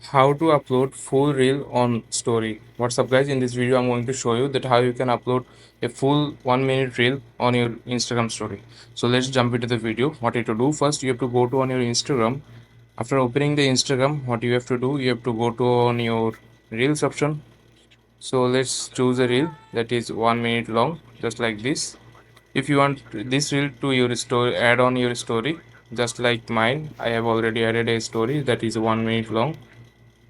How to upload full reel on story. What's up guys, in this video I'm going to show you that how you can upload a full 1 minute reel on your Instagram story. So let's jump into the video. What you have to do, first you have to go to on your Instagram. After opening the Instagram, what you have to do, you have to go to on your reels option. So let's choose a reel that is 1 minute long, just like this. If you want this reel to your story, add on your story, just like mine, I have already added a story that is 1 minute long.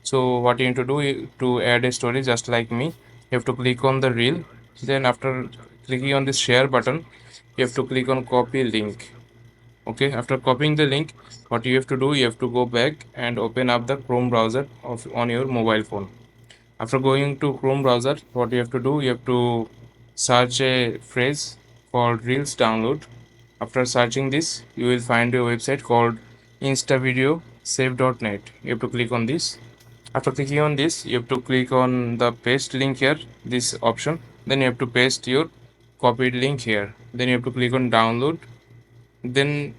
So what you need to do to add a story just like me, you have to click on the reel. Then after clicking on this share button, you have to click on copy link. Okay, after copying the link, what you have to do, you have to go back and open up the Chrome browser of on your mobile phone. After going to Chrome browser, what you have to do, you have to search a phrase called reels download. After searching this, you will find a website called instavideosave.net. You have to click on this. After clicking on this, you have to click on the paste link here, this option. Then you have to paste your copied link here. Then you have to click on download. Then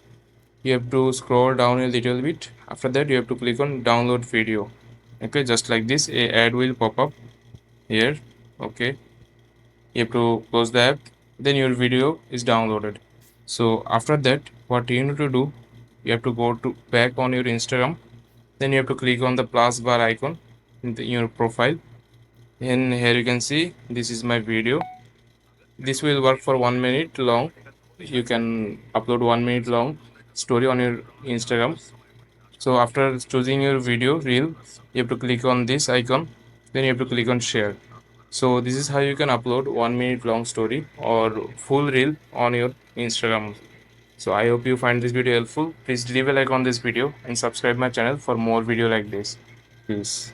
you have to scroll down a little bit. After that, you have to click on download video. Okay, just like this, a ad will pop up here. Okay, you have to close the app. Then your video is downloaded. So after that, what you need to do, you have to go to back on your Instagram. Then you have to click on the plus bar icon in your profile. And here you can see this is my video. This will work for 1 minute long. You can upload 1 minute long story on your Instagram. So after choosing your video reel, you have to click on this icon. Then you have to click on share. So this is how you can upload 1 minute long story or full reel on your Instagram. So I hope you find this video helpful. Please leave a like on this video and subscribe my channel for more video like this. Peace.